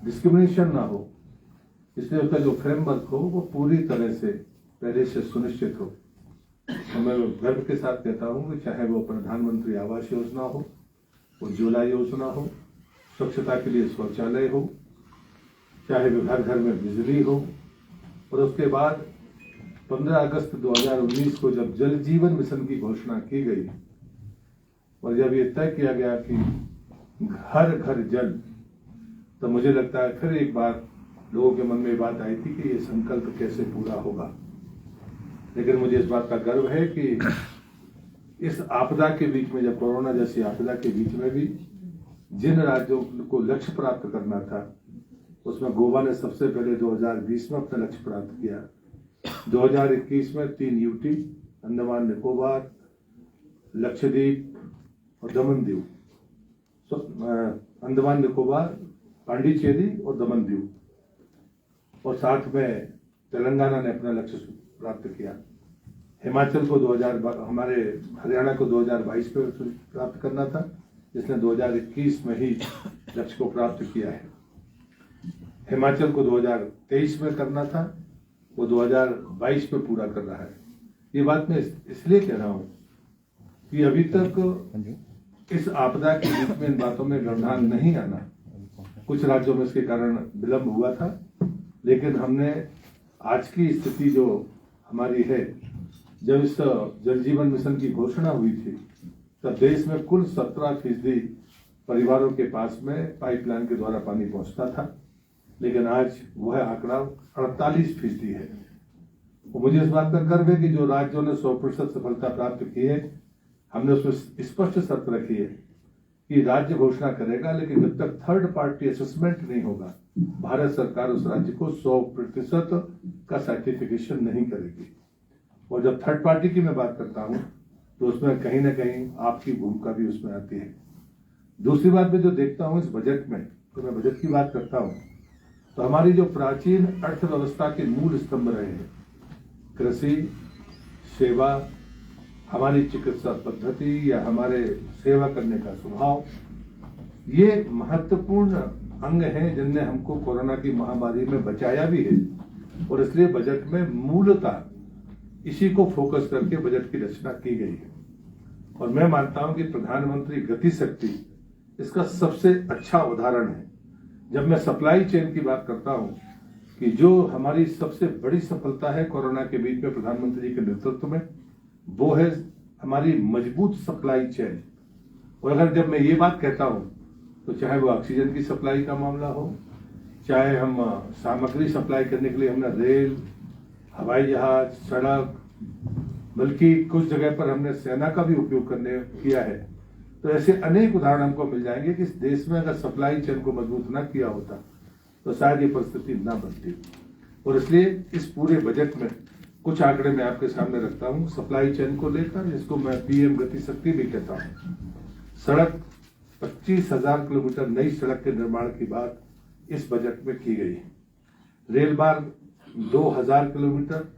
Discrimination ना हो, इसलिए उसका जो फ्रेमवर्क हो वो पूरी तरह से पहले से सुनिश्चित हो। तो मैं गर्व के साथ कहता हूँ कि चाहे वो प्रधानमंत्री आवास योजना हो, उज्ज्वला योजना हो, स्वच्छता के लिए शौचालय हो, चाहे वो घर घर में बिजली हो, और उसके बाद 15 अगस्त 2019 को जब जल जीवन मिशन की घोषणा की गई और जब ये तय किया गया कि घर घर जल, तो मुझे लगता है फिर एक बार लोगों के मन में बात आई थी कि ये संकल्प कैसे पूरा होगा। लेकिन मुझे इस बात का गर्व है कि इस आपदा के बीच में, जब कोरोना जैसी आपदा के बीच में भी जिन राज्यों को लक्ष्य प्राप्त करना था, उसमें गोवा ने सबसे पहले 2020 में अपना लक्ष्य प्राप्त किया। 2021 में 3 यूटी, अंडमान निकोबार, लक्षद्वीप और दमन दीव, अंडमान निकोबार, पांडिचेरी और दमन दीव, और साथ में तेलंगाना ने अपना लक्ष्य प्राप्त किया। हिमाचल को हमारे हरियाणा को 2022 में प्राप्त करना था, जिसने 2021 में ही लक्ष्य को प्राप्त किया है। हिमाचल को 2023 में करना था, वो 2022 में पूरा कर रहा है। ये बात मैं इसलिए कह रहा हूँ कि अभी तक इस आपदा के बीच में इन बातों में व्यवधान नहीं आना, कुछ राज्यों में इसके कारण विलंब हुआ था, लेकिन हमने आज की स्थिति जो हमारी है, जब इस जल जीवन मिशन की घोषणा हुई थी तब देश में कुल 17% परिवारों के पास में पाइपलाइन के द्वारा पानी पहुंचता था, लेकिन आज वह आंकड़ा 48% है। तो मुझे इस बात का गर्व है कि जो राज्यों ने 100% सफलता प्राप्त की है, हमने उसमें स्पष्ट शर्त रखी है कि राज्य घोषणा करेगा, लेकिन जब तक थर्ड पार्टी असेसमेंट नहीं होगा, भारत सरकार उस राज्य को 100% का सर्टिफिकेशन नहीं करेगी। और जब थर्ड पार्टी की मैं बात करता हूं तो उसमें कहीं ना कहीं आपकी भूमिका भी उसमें आती है। दूसरी बात मैं जो देखता हूं इस बजट में, तो मैं बजट की बात करता हूं तो हमारी जो प्राचीन अर्थव्यवस्था के मूल स्तंभ रहे हैं, कृषि, सेवा, हमारी चिकित्सा पद्धति या हमारे सेवा करने का स्वभाव, ये महत्वपूर्ण अंग हैं जिनने हमको कोरोना की महामारी में बचाया भी है। और इसलिए बजट में मूलतः इसी को फोकस करके बजट की रचना की गई है। और मैं मानता हूं कि प्रधानमंत्री गति शक्ति इसका सबसे अच्छा उदाहरण है। जब मैं सप्लाई चेन की बात करता हूं कि जो हमारी सबसे बड़ी सफलता है कोरोना के बीच में प्रधानमंत्री के नेतृत्व में, वो है हमारी मजबूत सप्लाई चेन। और अगर जब मैं ये बात कहता हूं तो चाहे वो ऑक्सीजन की सप्लाई का मामला हो, चाहे हम सामग्री सप्लाई करने के लिए हमने रेल, हवाई जहाज, सड़क, बल्कि कुछ जगह पर हमने सेना का भी उपयोग किया है, तो ऐसे अनेक उदाहरण हमको मिल जाएंगे कि इस देश में अगर सप्लाई चेन को मजबूत ना किया होता तो शायद ये परिस्थिति ना बनती। और इसलिए इस पूरे बजट में कुछ आंकड़े मैं आपके सामने रखता हूं सप्लाई चेन को लेकर, जिसको मैं पीएम गति शक्ति भी कहता हूं। सड़क 25,000 किलोमीटर नई सड़क के निर्माण की बात इस बजट में की गई। रेल मार्ग 2,000 किलोमीटर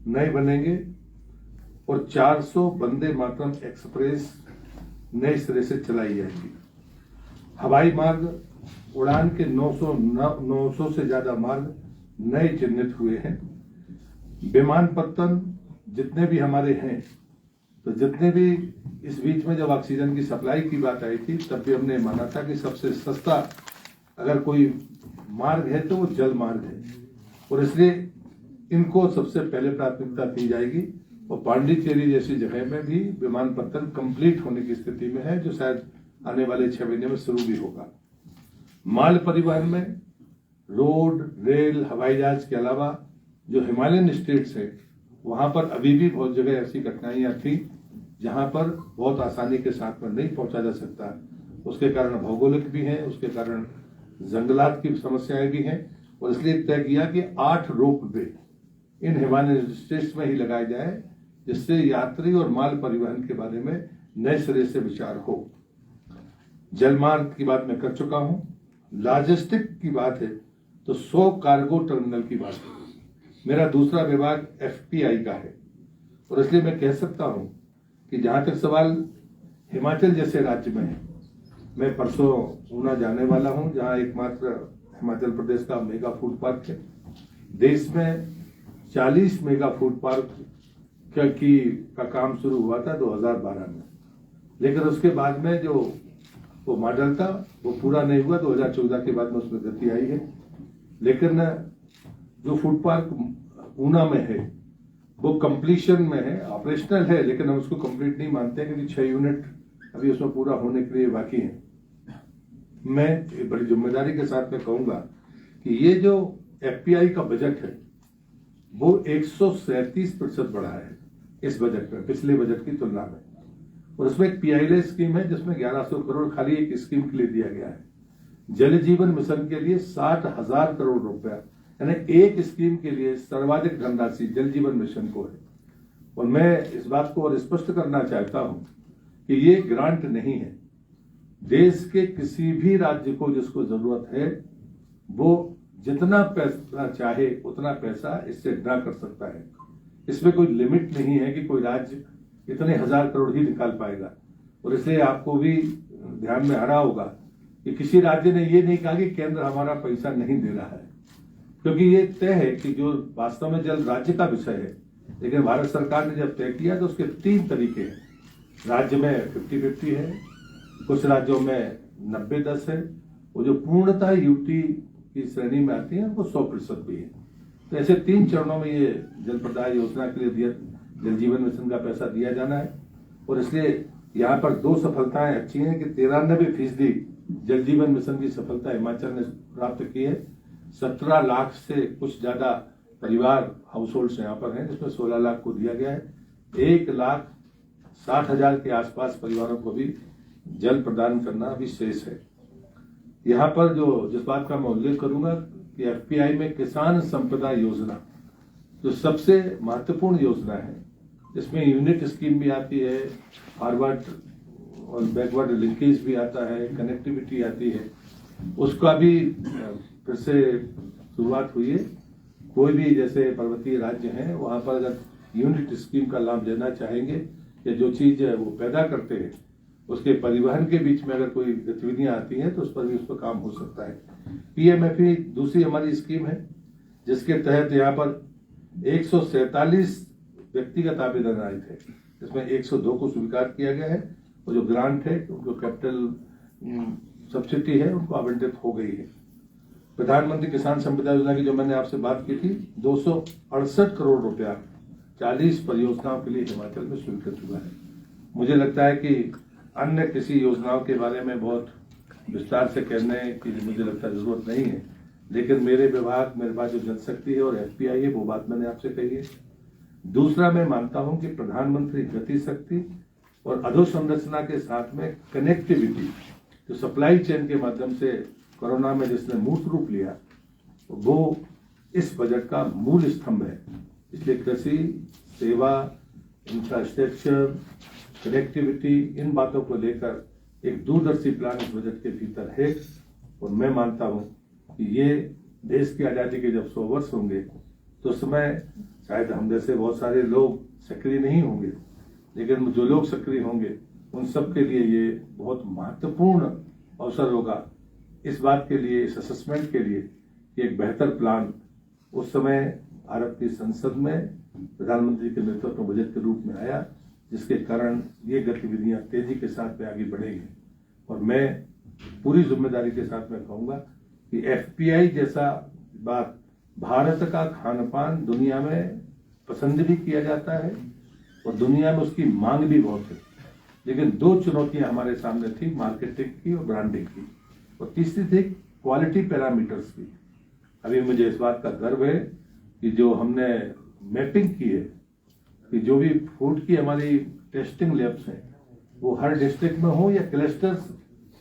नए बनेंगे और 400 वंदे मातरम एक्सप्रेस नए सिरे से चलाई जाएगी। हवाई मार्ग उड़ान के 900 से ज्यादा मार्ग नए चिन्हित हुए हैं। विमानपत्तन जितने भी हमारे हैं, तो जितने भी इस बीच में जब ऑक्सीजन की सप्लाई की बात आई थी तब भी हमने माना था कि सबसे सस्ता अगर कोई मार्ग है तो वो जल मार्ग है, और इसलिए इनको सबसे पहले प्राथमिकता दी जाएगी। और पांडिचेरी जैसी जगह में भी विमानपत्तन कंप्लीट होने की स्थिति में है, जो शायद आने वाले 6 महीने में शुरू भी होगा। माल परिवहन में रोड, रेल, हवाई जहाज के अलावा जो हिमालयन स्टेट्स है वहां पर अभी भी बहुत जगह ऐसी कठिनाइयां थी जहां पर बहुत आसानी के साथ में नहीं पहुंचा जा सकता। उसके कारण भौगोलिक भी है, उसके कारण जंगलात की समस्याएं भी हैं, और इसलिए तय किया कि 8 रोपवे इन हिमालयन स्टेट्स में ही लगाए जाए, जिससे यात्री और माल परिवहन के बारे में नए सिरे से विचार हो। जलमार्ग की बात मैं कर चुका हूं। लॉजिस्टिक की बात है तो 100 कार्गो टर्मिनल की बात है। मेरा दूसरा विभाग एफपीआई का है, और इसलिए मैं कह सकता हूं कि जहां तक सवाल हिमाचल जैसे राज्य में है, मैं परसों ऊना जाने वाला हूं, जहां एकमात्र हिमाचल प्रदेश का मेगा फूड पार्क है। देश में 40 मेगा फूड पार्क का काम शुरू हुआ था 2012 में, लेकिन उसके बाद में जो वो मॉडल था वो पूरा नहीं हुआ। 2014 के बाद में उसमें गति आई है। लेकिन जो फूड पार्क ऊना में है वो कंप्लीशन में है, ऑपरेशनल है, लेकिन हम उसको कंप्लीट नहीं मानते क्योंकि 6 यूनिट अभी उसमें पूरा होने के लिए बाकी है। मैं बड़ी जिम्मेदारी के साथ में कहूंगा कि ये जो एफपीआई का बजट है वो 137% बढ़ा है इस बजट में, पिछले बजट की तुलना में। और उसमें एक पीआईएल स्कीम है जिसमें 1100 करोड़ खाली एक स्कीम के लिए दिया गया है। जल जीवन मिशन के लिए 60,000 करोड़ रुपया, यानी एक स्कीम के लिए सर्वाधिक धनराशि जल जीवन मिशन को है। और मैं इस बात को और स्पष्ट करना चाहता हूं कि ये ग्रांट नहीं है। देश के किसी भी राज्य को जिसको जरूरत है वो जितना पैसा चाहे उतना पैसा इससे ड्रा कर सकता है। इसमें कोई लिमिट नहीं है कि कोई राज्य इतने 1000 करोड़ ही निकाल पाएगा। और इसलिए आपको भी ध्यान में आ रहा होगा कि किसी राज्य ने ये नहीं कहा कि केंद्र हमारा पैसा नहीं दे रहा है, क्योंकि ये तय है कि जो वास्तव में जल राज्य का विषय है। लेकिन भारत सरकार ने जब तय किया तो उसके 3 तरीके हैं। राज्य में 50-50 है, कुछ राज्यों में 90-10 है, और जो पूर्णतः यूटी की श्रेणी में आती है वो 100% भी है। तो ऐसे 3 चरणों में ये जल प्रदाय योजना के लिए दिया जल जीवन मिशन का पैसा दिया जाना है। और इसलिए यहाँ पर 2 सफलताएं अच्छी हैं कि 93% जल जीवन मिशन की सफलता हिमाचल ने प्राप्त की है। 17 लाख से कुछ ज्यादा परिवार हाउस होल्ड यहाँ पर हैं, जिसमें 16 लाख को दिया गया है। 1,60,000 के आसपास परिवारों को भी जल प्रदान करना अभी शेष है। यहाँ पर जो जिस बात का मैं उल्लेख करूंगा कि एफपीआई में किसान संपदा योजना जो सबसे महत्वपूर्ण योजना है, इसमें यूनिट स्कीम भी आती है, फॉरवर्ड और बैकवर्ड लिंकेज भी आता है, कनेक्टिविटी आती है, उसका भी फिर से शुरुआत हुई है। कोई भी जैसे पर्वतीय राज्य हैं वहां पर अगर यूनिट स्कीम का लाभ लेना चाहेंगे या जो चीज वो पैदा करते हैं उसके परिवहन के बीच में अगर कोई गतिविधियां आती हैं तो उस पर भी उस पर काम हो सकता है। पीएमएफई दूसरी हमारी स्कीम है जिसके तहत यहाँ पर 147 व्यक्तिगत आवेदन आए थे, इसमें 102 को स्वीकार किया गया है और जो ग्रांट है उनको कैपिटल सब्सिडी है उनको आवंटित हो गई है। प्रधानमंत्री किसान संपदा योजना की जो मैंने आपसे बात की थी 268 करोड़ रुपया 40 परियोजनाओं के लिए हिमाचल में स्वीकृत हुआ है। मुझे लगता है कि अन्य किसी योजनाओं के बारे में बहुत विस्तार से कहने की मुझे लगता है जरूरत नहीं है, लेकिन मेरे विभाग, मेरे पास जो जनशक्ति है और एफपीआई है वो बात मैंने आपसे कही है। दूसरा, मैं मानता हूं कि प्रधानमंत्री गति शक्ति और अधोसंरचना के साथ में कनेक्टिविटी जो सप्लाई चेन के माध्यम से कोरोना में जिसने मूर्त रूप लिया वो इस बजट का मूल स्तंभ है। इसलिए कृषि, सेवा, इंफ्रास्ट्रक्चर, कनेक्टिविटी, इन बातों को लेकर एक दूरदर्शी प्लान इस बजट के भीतर है। और मैं मानता हूं कि ये देश की आजादी के जब 100 वर्ष होंगे तो उस समय शायद हम जैसे बहुत सारे लोग सक्रिय नहीं होंगे, लेकिन जो लोग सक्रिय होंगे उन सब के लिए ये बहुत महत्वपूर्ण अवसर होगा इस बात के लिए, इस असेसमेंट के लिए कि एक बेहतर प्लान उस समय भारत की संसद में प्रधानमंत्री के नेतृत्व में बजट के रूप में आया, जिसके कारण ये गतिविधियां तेजी के साथ में आगे बढ़ेंगी। और मैं पूरी जिम्मेदारी के साथ में कहूंगा कि एफपीआई जैसा बात, भारत का खान पान दुनिया में पसंद भी किया जाता है और दुनिया में उसकी मांग भी बहुत है, लेकिन 2 चुनौतियां हमारे सामने थी, मार्केटिंग की और ब्रांडिंग की, और तीसरी थी क्वालिटी पैरामीटर्स की। अभी मुझे इस बात का गर्व है कि जो हमने मैपिंग की है कि जो भी फूड की हमारी टेस्टिंग लैब्स हैं वो हर डिस्ट्रिक्ट में हो या क्लस्टर्स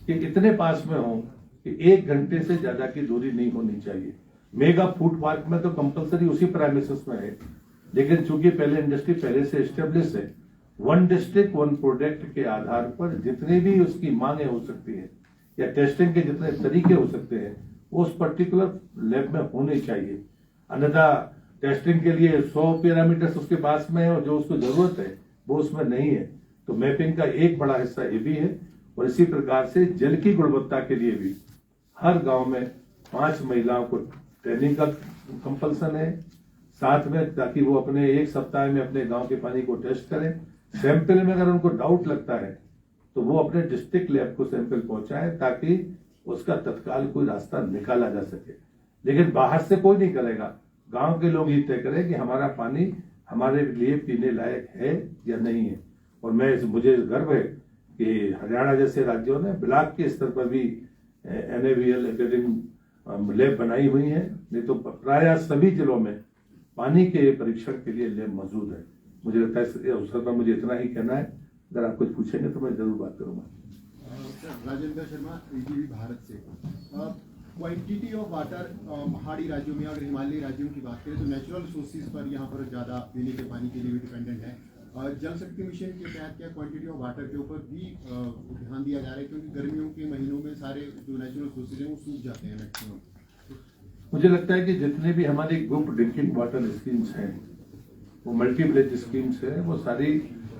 के इतने पास में हो कि 1 घंटे से ज्यादा की दूरी नहीं होनी चाहिए। मेगा फूड पार्क में तो कंपलसरी उसी प्रेमिसेस में है, लेकिन चूंकि पहले इंडस्ट्री पहले से एस्टेब्लिश है, 1 डिस्ट्रिक्ट 1 प्रोडक्ट के आधार पर जितनी भी उसकी मांगे हो सकती है या टेस्टिंग के जितने तरीके हो सकते हैं वो उस पर्टिकुलर लैब में होने चाहिए। अन्यथा टेस्टिंग के लिए 100 पैरामीटर्स उसके पास में है और जो उसको जरूरत है वो उसमें नहीं है। तो मैपिंग का एक बड़ा हिस्सा ये भी है। और इसी प्रकार से जल की गुणवत्ता के लिए भी हर गांव में 5 महिलाओं को ट्रेनिंग का कंपल्सन है, साथ में ताकि वो अपने 1 सप्ताह में अपने गांव के पानी को टेस्ट करें। सैंपल में अगर उनको डाउट लगता है तो वो अपने डिस्ट्रिक्ट लैब को सैंपल पहुंचाए ताकि उसका तत्काल कोई रास्ता निकाला जा सके। लेकिन बाहर से कोई नहीं करेगा, गांव के लोग ही तय करें कि हमारा पानी हमारे लिए पीने लायक है या नहीं है। और मुझे गर्व है कि हरियाणा जैसे राज्यों ने ब्लॉक के स्तर पर भी NABL एकेडमिक लैब बनाई हुई है, नहीं तो प्राय सभी जिलों में पानी के परीक्षण के लिए लैब मौजूद है। मुझे लगता है इस अवसर पर मुझे इतना ही कहना है, अगर आप कुछ पूछेंगे तो मैं जरूर बात करूंगा। राजेंद्र शर्मा, AGV भारत से। क्वांटिटी ऑफ वाटर पहाड़ी राज्यों में अगर हिमालयी राज्यों की बात करें तो नेचुरल रिसोर्सेज पर यहाँ पर ज़्यादा पीने के पानी के लिए भी डिपेंडेंट है। जल शक्ति मिशन के तहत क्या क्वांटिटी ऑफ वाटर के ऊपर भी ध्यान दिया जा रहा है, क्योंकि गर्मियों के महीनों में सारे जो नेचुरल रिसोर्सेज हैं वो सूख जाते हैं मैक्सिमम। मुझे लगता है कि जितने भी हमारी ग्रुप ड्रिंकिंग वाटर स्कीम्स हैं, वो मल्टी विलेज स्कीम्स है, वो सारी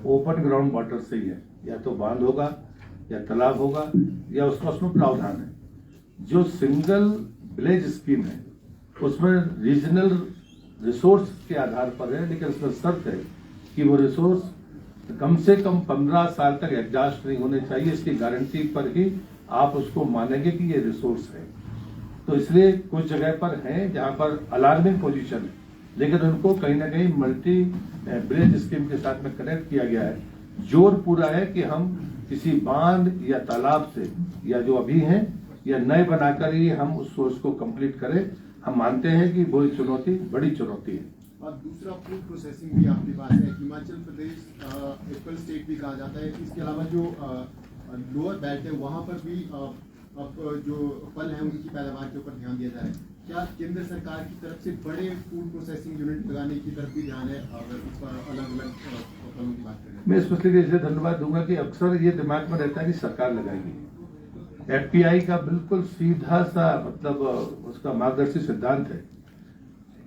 ओपन ग्राउंड वाटर से ही है, या तो बांध होगा या तालाब होगा या उसमें प्रावधान है। जो सिंगल विलेज स्कीम है उसमें रीजनल रिसोर्स के आधार पर है, लेकिन उसमें शर्त है कि वो रिसोर्स कम से कम 15 साल तक एग्जॉस्ट नहीं होने चाहिए। इसकी गारंटी पर ही आप उसको मानेंगे कि ये रिसोर्स है। तो इसलिए कुछ जगह पर है जहां पर अलार्मिंग पोजीशन है, लेकिन उनको कहीं ना कहीं मल्टी विलेज स्कीम के साथ में कनेक्ट किया गया है। जोर पूरा है कि हम किसी बांध या तालाब से या जो अभी हैं या नए बनाकर ही हम उस सोर्स को कंप्लीट करें। हम मानते हैं कि वो चुनौती बड़ी चुनौती है। और दूसरा फूड प्रोसेसिंग भी आपके पास है। हिमाचल प्रदेश एप्पल स्टेट भी कहा जाता है। इसके अलावा जो लोअर बेल्ट है वहाँ पर भी अब जो फल हैं उनकी पैदावार के ऊपर ध्यान दिया जा रहा है। क्या केंद्र सरकार की तरफ से बड़े फूड प्रोसेसिंग यूनिट लगाने की तरफ भी ध्यान है, अगर इस पर अलग अलग फलों की बात करें? मैं स्पेशली इसलिए धन्यवाद दूंगा कि अक्सर ये दिमाग में रहता है कि सरकार लगाएगी। FPI का बिल्कुल सीधा सा मतलब उसका मार्गदर्शी सिद्धांत है,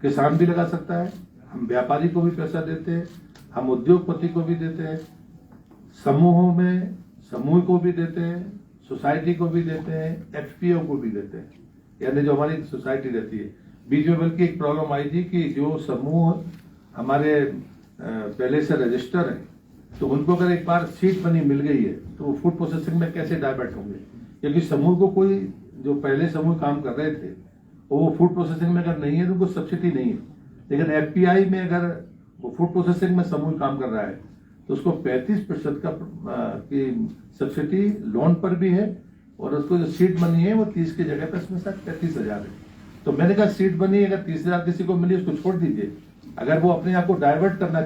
किसान भी लगा सकता है, हम व्यापारी को भी पैसा देते हैं, हम उद्योगपति को भी देते हैं, समूहों में समूह को भी देते हैं, सोसाइटी को भी देते हैं, FPO को भी देते हैं, यानी जो हमारी सोसाइटी रहती है। बीच में बल्कि एक प्रॉब्लम आई थी कि जो समूह हमारे पहले से रजिस्टर है, तो उनको अगर एक बार सीट मनी मिल गई है तो वो फूड प्रोसेसिंग में कैसे डाइवर्ट होंगे, क्योंकि समूह को कोई जो पहले समूह काम कर रहे थे वो फूड प्रोसेसिंग में अगर नहीं है तो उनको सब्सिडी नहीं है। लेकिन FPI में अगर वो फूड प्रोसेसिंग में समूह काम कर रहा है तो उसको 35% की सब्सिडी लोन पर भी है, और उसको जो सीड मनी है वो 30 की जगह पर इसमें शायद 35,000 है। तो मैंने कहा सीड मनी अगर 30,000 किसी को मिली उसको छोड़ दीजिए, अगर वो अपने आप को डाइवर्ट करना